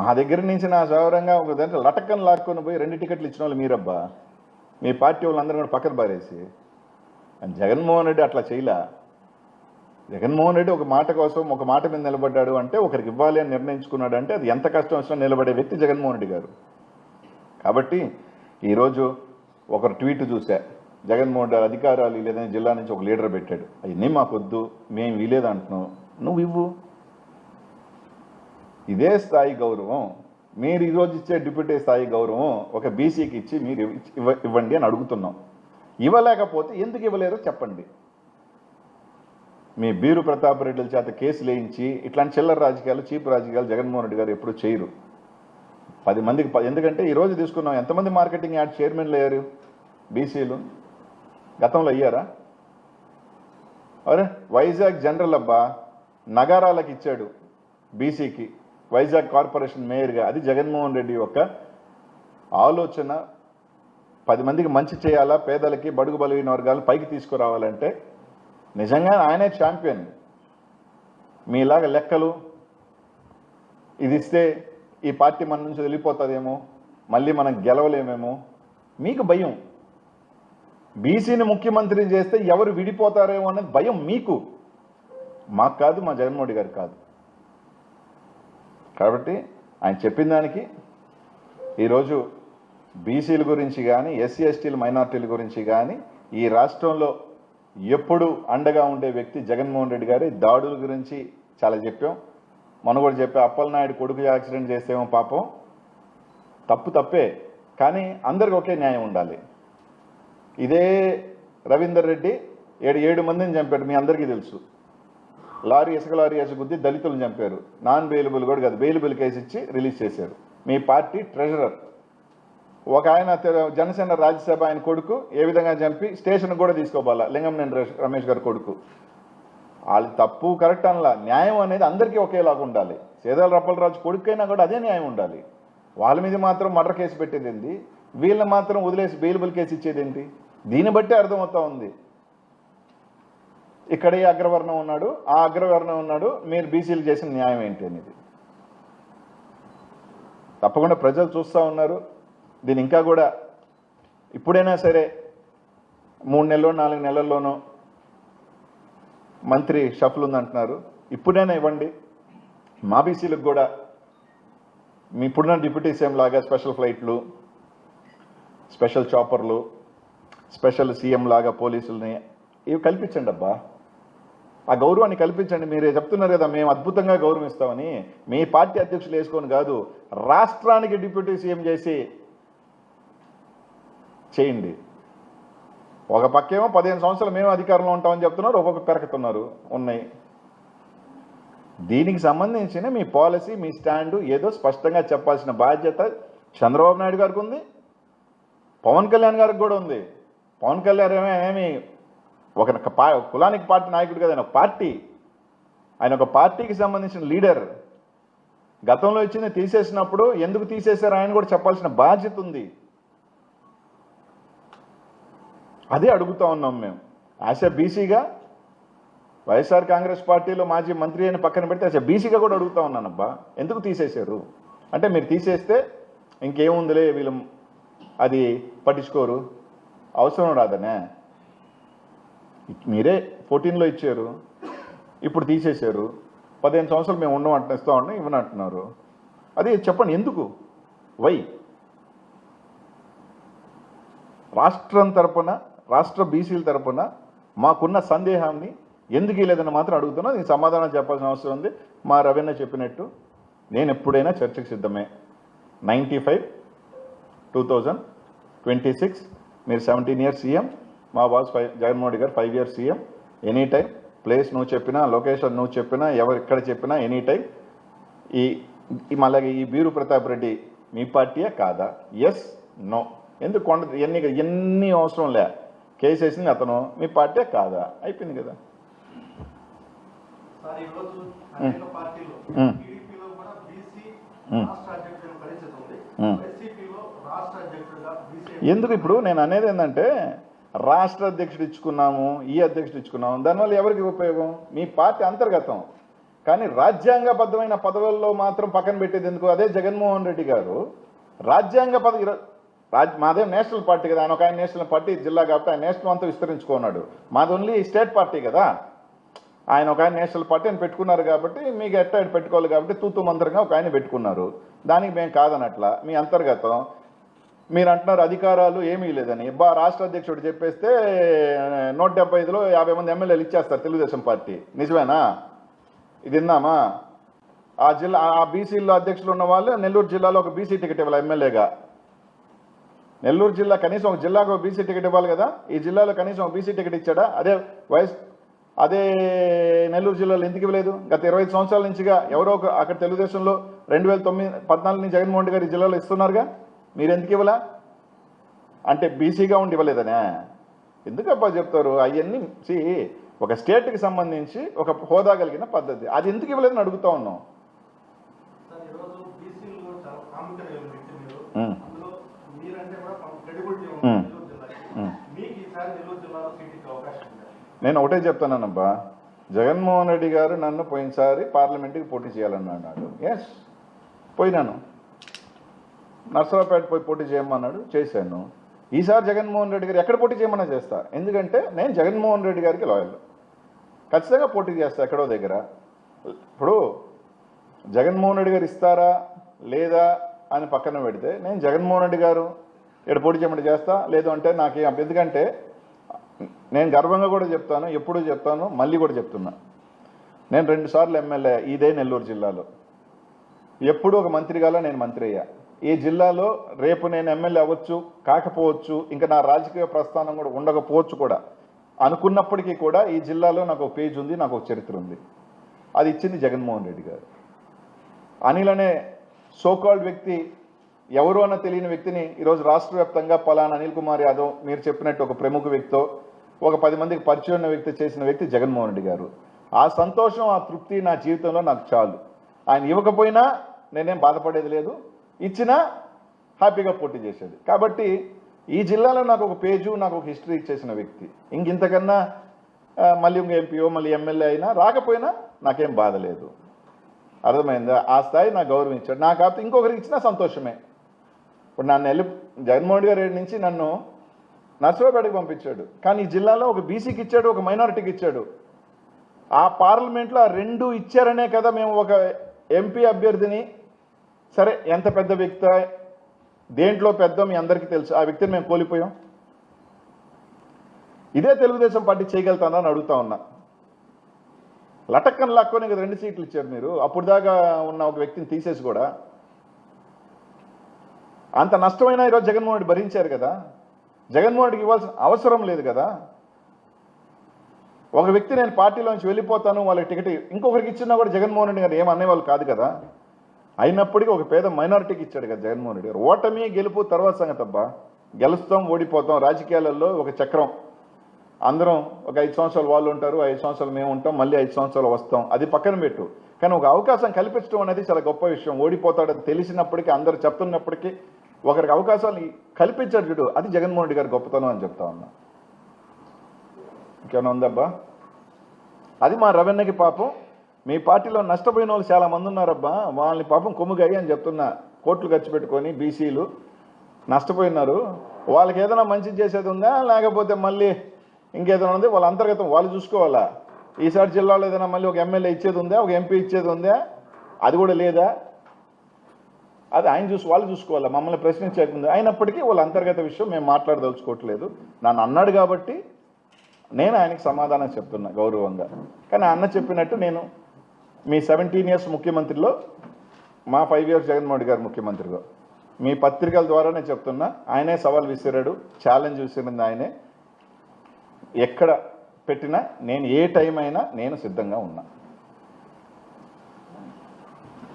మా దగ్గర నుంచి నా సౌరంగా ఒక దాంట్లో లటక్కను లాక్కొని పోయి 2 టికెట్లు ఇచ్చిన వాళ్ళు మీరబ్బా. మీ పార్టీ వాళ్ళందరూ కూడా పక్కన పారేసి. జగన్మోహన్ రెడ్డి అట్లా చేయలే. జగన్మోహన్ రెడ్డి ఒక మాట కోసం ఒక మాట మీద నిలబడ్డాడు అంటే, ఒకరికి ఇవ్వాలి అని నిర్ణయించుకున్నాడు అంటే, అది ఎంత కష్టం వచ్చినా నిలబడే వ్యక్తి జగన్మోహన్ రెడ్డి గారు. కాబట్టి ఈరోజు ఒకరు ట్వీట్ చూసా, జగన్మోహన్ రెడ్డి అధికారాలు లేదని జిల్లా నుంచి ఒక లీడర్ పెట్టాడు. అవన్నీ మాకొద్దు, మేము వీలేదు అంటున్నావు, నువ్వు ఇవ్వు. ఇదే స్థాయి గౌరవం మీరు ఈరోజు ఇచ్చే డిప్యూటీ స్థాయి గౌరవం ఒక బీసీకి ఇచ్చి మీరు ఇవ్వండి అని అడుగుతున్నాం. ఇవ్వలేకపోతే ఎందుకు ఇవ్వలేరో చెప్పండి. మీ బీరు ప్రతాప్ రెడ్డిల చేత కేసులు వేయించి ఇట్లాంటి చిల్లర రాజకీయాలు, చీప్ రాజకీయాలు జగన్మోహన్ రెడ్డి గారు ఎప్పుడు చేయరు. 10 మందికి ఎందుకంటే ఈరోజు తీసుకున్నాం, ఎంతమంది మార్కెటింగ్ యాడ్ చైర్మన్లు అయ్యారు బీసీలు? గతంలో అయ్యారా? అరే వైజాగ్ జనరల్ అబ్బా నగరాలకు ఇచ్చాడు బీసీకి, వైజాగ్ కార్పొరేషన్ మేయర్గా. అది జగన్మోహన్ రెడ్డి యొక్క ఆలోచన. 10 మందికి మంచి చేయాలా, పేదలకి బడుగు బలహీన వర్గాలు పైకి తీసుకురావాలంటే నిజంగా ఆయనే ఛాంపియన్. మీలాగా లెక్కలు ఇది ఇస్తే ఈ పార్టీ మన నుంచి వెళ్ళిపోతుందేమో, మళ్ళీ మనం గెలవలేమేమో మీకు భయం. బీసీని ముఖ్యమంత్రిని చేస్తే ఎవరు విడిపోతారేమో అనేది భయం మీకు. మాకు కాదు, మా జగన్మోహన్ రెడ్డి గారికి కాదు. కాబట్టి ఆయన చెప్పిన దానికి ఈరోజు బీసీల గురించి కానీ, ఎస్సీ ఎస్టీల మైనార్టీల గురించి కానీ ఈ రాష్ట్రంలో ఎప్పుడు అండగా ఉండే వ్యక్తి జగన్మోహన్ రెడ్డి గారి. దాడుల గురించి చాలా చెప్పాం. మనం కూడా చెప్పా, అప్పలనాయుడు కొడుకు యాక్సిడెంట్ చేస్తేమో పాపం తప్పే, కానీ అందరికి ఒకే న్యాయం ఉండాలి. ఇదే రవీందర్ రెడ్డి 7 మందిని చంపాడు, మీ అందరికీ తెలుసు. ఇసుక లారీ వేసి గుద్ది దళితులను చంపారు. నాన్ బెయిలబుల్ కూడా కాదు, బెయిలబుల్ కేసు ఇచ్చి రిలీజ్ చేశారు. మీ పార్టీ ట్రెజరర్ ఒక ఆయన జనసేన రాజ్యసభ ఆయన కొడుకు ఏ విధంగా చంపి స్టేషన్ కూడా తీసుకోవాలా, లింగంనేని రమేష్ గారి కొడుకు. వాళ్ళు తప్పు కరెక్ట్ అనలా, న్యాయం అనేది అందరికీ ఒకేలాగా ఉండాలి. సేదాల రప్పలరాజు కొడుకైనా కూడా అదే న్యాయం ఉండాలి. వాళ్ళ మీద మాత్రం మర్డర్ కేసు పెట్టేది ఏంటి, వీళ్ళని మాత్రం వదిలేసి బెయిలబుల్ కేసు ఇచ్చేది ఏంటి? దీన్ని బట్టే అర్థమవుతా ఉంది. ఇక్కడ ఈ అగ్రవర్ణం ఉన్నాడు, ఆ అగ్రవర్ణం ఉన్నాడు, మీరు బీసీలు చేసిన న్యాయం ఏంటి అనేది తప్పకుండా ప్రజలు చూస్తూ ఉన్నారు. దీని ఇంకా కూడా ఇప్పుడైనా సరే 3 నెలల్లో 4 నెలల్లోనూ మంత్రి షఫల్ ఉందంటున్నారు, ఇప్పుడైనా ఇవ్వండి. మా బీసీలకు కూడా మీ ఇప్పుడున్న డిప్యూటీ సీఎం లాగా స్పెషల్ ఫ్లైట్లు, స్పెషల్ చాపర్లు, స్పెషల్ సీఎం లాగా పోలీసుల్ని ఇవి కల్పించండి అబ్బా. ఆ గౌరవాన్ని కల్పించండి. మీరే చెప్తున్నారు కదా మేము అద్భుతంగా గౌరవిస్తామని. మీ పార్టీ అధ్యక్షులు వేసుకొని కాదు, రాష్ట్రానికి డిప్యూటీ సీఎం చేయండి. ఒక పక్కేమో 15 సంవత్సరాలు మేము అధికారంలో ఉంటామని చెప్తున్నారు, ఒక్కొక్క పెరకుతున్నారు ఉన్నాయి. దీనికి సంబంధించిన మీ పాలసీ, మీ స్టాండు ఏదో స్పష్టంగా చెప్పాల్సిన బాధ్యత చంద్రబాబు నాయుడు గారికి ఉంది, పవన్ కళ్యాణ్ గారికి కూడా ఉంది. పవన్ కళ్యాణ్ ఏమి ఒక కులానికి పార్టీ నాయకుడు కదా, ఆయన ఒక పార్టీ, ఆయన ఒక పార్టీకి సంబంధించిన లీడర్. గతంలో ఇచ్చింది తీసేసినప్పుడు ఎందుకు తీసేశారు ఆయన కూడా చెప్పాల్సిన బాధ్యత ఉంది. అదే అడుగుతా ఉన్నాం మేము. యాజ్ ఎ బీసీగా వైఎస్ఆర్ కాంగ్రెస్ పార్టీలో మాజీ మంత్రి అని పక్కన పెడితే యాజ్ ఎ బీసీగా కూడా అడుగుతా ఉన్నానబ్బా, ఎందుకు తీసేశారు అంటే, మీరు తీసేస్తే ఇంకేముందిలే వీళ్ళు అది పట్టించుకోరు, అవసరం రాదనే. మీరే 14లో ఇచ్చారు, ఇప్పుడు తీసేశారు. 15 సంవత్సరాలు మేము ఉండమంటున్నా, ఇస్తా ఉన్నాం, ఇవ్వనంటున్నారు. అది చెప్పండి ఎందుకు, వై? రాష్ట్రం తరపున, రాష్ట్ర బీసీల తరపున మాకున్న సందేహాన్ని ఎందుకు లేదని మాత్రం అడుగుతున్నా. దీనికి సమాధానం చెప్పాల్సిన అవసరం ఉంది. మా రవీణ చెప్పినట్టు నేను ఎప్పుడైనా చర్చకు సిద్ధమే. 95, 2026 మీరు 17 ఇయర్స్ సీఎం, మా బాస్ జగన్మోహన్ రెడ్డి గారు 5 years CM. Any time, place నువ్వు చెప్పినా, లొకేషన్ నువ్వు చెప్పినా, ఎవరు ఎక్కడ చెప్పినా ఎనీ టైం. అలాగే ఈ బీరు ప్రతాప్ రెడ్డి మీ పార్టీయే కాదా? Yes, no. ఎందుకు ఎన్ని అవసరం లే, కేసు వేసింది అతను, మీ పార్టీ కాదా, అయిపోయింది కదా. ఎందుకు ఇప్పుడు నేను అనేది ఏంటంటే, రాష్ట్ర అధ్యక్షుడు ఇచ్చుకున్నాము, ఈ అధ్యక్షుడు ఇచ్చుకున్నాము, దానివల్ల ఎవరికి ఉపయోగం? మీ పార్టీ అంతర్గతం. కానీ రాజ్యాంగబద్ధమైన పదవుల్లో మాత్రం పక్కన పెట్టేది ఎందుకు? అదే జగన్మోహన్ రెడ్డి గారు రాజ్యాంగ పదవి మాదేం నేషనల్ పార్టీ కదా, ఆయన ఒక ఆయన నేషనల్ పార్టీ జిల్లా కాబట్టి ఆయన నేషనల్ అంతా విస్తరించుకున్నాడు. మాది ఓన్లీ స్టేట్ పార్టీ కదా, ఆయన ఒక ఆయన నేషనల్ పార్టీ అని పెట్టుకున్నారు కాబట్టి మీకు ఎట్ట పెట్టుకోవాలి కాబట్టి తూతు మంత్రంగా ఒక ఆయన పెట్టుకున్నారు. దానికి మేము కాదనట్లా, మీ అంతర్గతం. మీరు అంటున్నారు అధికారాలు ఏమీ లేదని. రాష్ట్ర అధ్యక్షుడు చెప్పేస్తే 175లో 50 మంది ఎమ్మెల్యేలు ఇచ్చేస్తారు తెలుగుదేశం పార్టీ. నిజమేనా? ఇది విన్నామా? ఆ బీసీల్లో అధ్యక్షులు ఉన్న వాళ్ళు నెల్లూరు జిల్లాలో ఒక బీసీ టికెట్ ఇవ్వాలి ఎమ్మెల్యేగా. నెల్లూరు జిల్లా కనీసం ఒక జిల్లాకు ఒక బీసీ టికెట్ ఇవ్వాలి కదా, ఈ జిల్లాలో కనీసం ఒక బీసీ టికెట్ ఇచ్చాడా? అదే నెల్లూరు జిల్లాలో ఎందుకు ఇవ్వలేదు? గత 25 సంవత్సరాల నుంచిగా ఎవరో అక్కడ తెలుగుదేశంలో 2014 నుంచి జగన్మోహన్ రెడ్డి గారు ఈ జిల్లాలో ఇస్తున్నారుగా, మీరు ఎందుకు ఇవ్వలా? అంటే బీసీగా ఉండి ఇవ్వలేదనే ఎందుకబ్బా చెప్తారు? అవన్నీ ఒక స్టేట్కి సంబంధించి ఒక హోదా కలిగిన పద్ధతి, అది ఎందుకు ఇవ్వలేదని అడుగుతా ఉన్నాం. నేను ఒకటే చెప్తానబ్బా, జగన్మోహన్ రెడ్డి గారు నన్ను పోయినసారి పార్లమెంట్కి పోటీ చేయాలన్నాడు. ఎస్, పోయినాను. నర్సరావుపేట పోయి పోటీ చేయమన్నాడు, చేశాను. ఈసారి జగన్మోహన్ రెడ్డి గారు ఎక్కడ పోటీ చేయమన్నా చేస్తా, ఎందుకంటే నేను జగన్మోహన్ రెడ్డి గారికి లాయల్. ఖచ్చితంగా పోటీ చేస్తా ఎక్కడో దగ్గర. ఇప్పుడు జగన్మోహన్ రెడ్డి గారు ఇస్తారా లేదా అని పక్కన పెడితే, నేను జగన్మోహన్ రెడ్డి గారు ఇక్కడ పోటీ చేయమంటే చేస్తా, లేదు అంటే నాకేం. ఎందుకంటే నేను గర్వంగా కూడా చెప్తాను, ఎప్పుడూ చెప్తాను, మళ్ళీ కూడా చెప్తున్నా, నేను 2 సార్లు ఎమ్మెల్యే ఇదే నెల్లూరు జిల్లాలో. ఎప్పుడు ఒక మంత్రిగాలో నేను మంత్రి అయ్యా. ఈ జిల్లాలో రేపు నేను ఎమ్మెల్యే అవ్వచ్చు, కాకపోవచ్చు, ఇంకా నా రాజకీయ ప్రస్థానం కూడా ఉండకపోవచ్చు కూడా. అనుకున్నప్పటికీ కూడా ఈ జిల్లాలో నాకు ఒక పేజ్ ఉంది, నాకు ఒక చరిత్ర ఉంది. అది ఇచ్చింది జగన్మోహన్ రెడ్డి గారు. అనిల్ అనే సోకాల్డ్ వ్యక్తి, ఎవరు అన్న తెలియని వ్యక్తిని ఈరోజు రాష్ట్ర వ్యాప్తంగా పలానా అనిల్ కుమార్ యాదవ్, మీరు చెప్పినట్టు ఒక ప్రముఖ వ్యక్తితో ఒక 10 మందికి పరిచయం ఉన్న వ్యక్తి చేసిన వ్యక్తి జగన్మోహన్ రెడ్డి గారు. ఆ సంతోషం, ఆ తృప్తి నా జీవితంలో నాకు చాలు. ఆయన ఇవ్వకపోయినా నేనేం బాధపడేది లేదు, ఇచ్చినా హ్యాపీగా పోటీ చేసేది. కాబట్టి ఈ జిల్లాలో నాకు ఒక పేజు, నాకు ఒక హిస్టరీ ఇచ్చేసిన వ్యక్తి. ఇంతకన్నా మళ్ళీ ఇంక ఎంపీఓ మళ్ళీ ఎమ్మెల్యే అయినా రాకపోయినా నాకేం బాధ లేదు. అర్థమైందా? ఆ స్థాయి నాకు గౌరవం ఇచ్చాడు. నాకు కాకపోతే ఇంకొకరికి ఇచ్చినా సంతోషమే. ఇప్పుడు నన్ను జగన్మోహన్ గారి నుంచి నన్ను నర్సరావుపేటకి పంపించాడు, కానీ ఈ జిల్లాలో ఒక బీసీకి ఇచ్చాడు, ఒక మైనారిటీకి ఇచ్చాడు. ఆ పార్లమెంట్లో ఆ 2 ఇచ్చారనే కదా మేము ఒక ఎంపీ అభ్యర్థిని, సరే ఎంత పెద్ద వ్యక్తి, దేంట్లో పెద్ద మీ అందరికీ తెలుసు, ఆ వ్యక్తిని మేము కోల్పోయాం. ఇదే తెలుగుదేశం పార్టీ చేయగలుగుతానని అడుగుతా ఉన్నా. లటక్కన లాక్కొని 2 సీట్లు ఇచ్చారు మీరు, అప్పుడు దాకా ఉన్న ఒక వ్యక్తిని తీసేసి కూడా. అంత నష్టమైనా ఈరోజు జగన్మోహన్ రెడ్డి భరించారు కదా, జగన్మోహన్ రెడ్డికి ఇవ్వాల్సిన అవసరం లేదు కదా. ఒక వ్యక్తి నేను పార్టీలోంచి వెళ్ళిపోతాను, వాళ్ళకి టికెట్ ఇంకొకరికి ఇచ్చినా కూడా జగన్మోహన్ రెడ్డి గారు ఏమనేవాళ్ళు కాదు కదా. అయినప్పటికీ ఒక పేద మైనారిటీకి ఇచ్చాడు కదా జగన్మోహన్ రెడ్డి గారు. ఓటమి గెలుపు తర్వాత సంగతి అబ్బా, గెలుస్తాం ఓడిపోతాం, రాజకీయాలలో ఒక చక్రం. అందరం ఒక 5 సంవత్సరాలు వాళ్ళు ఉంటారు, 5 సంవత్సరాలు మేము ఉంటాం, మళ్ళీ 5 సంవత్సరాలు వస్తాం, అది పక్కన పెట్టు. కానీ ఒక అవకాశం కల్పించడం అనేది చాలా గొప్ప విషయం. ఓడిపోతాడని తెలిసినప్పటికీ, అందరు చెప్తున్నప్పటికీ ఒకరికి అవకాశాలు కల్పించాడు చూడు, అది జగన్మోహన్ రెడ్డి గారి గొప్పతనం అని చెప్తా ఉన్నా. ఇంకేమైనా ఉందబ్బా? అది మా రవణ్యకి పాపం, మీ పార్టీలో నష్టపోయిన వాళ్ళు చాలా మంది ఉన్నారబ్బా, వాళ్ళని పాపం కొమ్ముగాయి అని చెప్తున్నా. కోట్లు ఖర్చు పెట్టుకొని బీసీలు నష్టపోయినారు. వాళ్ళకి ఏదైనా మంచి చేసేది ఉందా, లేకపోతే మళ్ళీ ఇంకేదైనా ఉంది? వాళ్ళ అంతర్గతం వాళ్ళు చూసుకోవాలా. ఈసారి జిల్లాలో ఏదైనా మళ్ళీ ఒక ఎమ్మెల్యే ఇచ్చేది ఉందా, ఒక ఎంపీ ఇచ్చేది ఉందా? అది కూడా లేదా? అది వాళ్ళు చూసుకోవాలా, మమ్మల్ని ప్రశ్నించకుండా. అయినప్పటికీ వాళ్ళ అంతర్గత విషయం మేము మాట్లాడదలుచుకోవట్లేదు. నన్ను అన్నాడు కాబట్టి నేను ఆయనకి సమాధానం చెప్తున్నా గౌరవంగా. కానీ అన్న చెప్పినట్టు నేను మీ 17 ఇయర్స్ ముఖ్యమంత్రిలో మా 5 ఇయర్స్ జగన్మోహన్ రెడ్డి గారు ముఖ్యమంత్రిగా మీ పత్రికల ద్వారా నేను చెప్తున్నా, ఆయనే సవాల్ విసిరాడు, ఛాలెంజ్ విసిరింది ఆయనే. ఎక్కడ పెట్టినా నేను ఏ టైం అయినా నేను సిద్ధంగా ఉన్నా.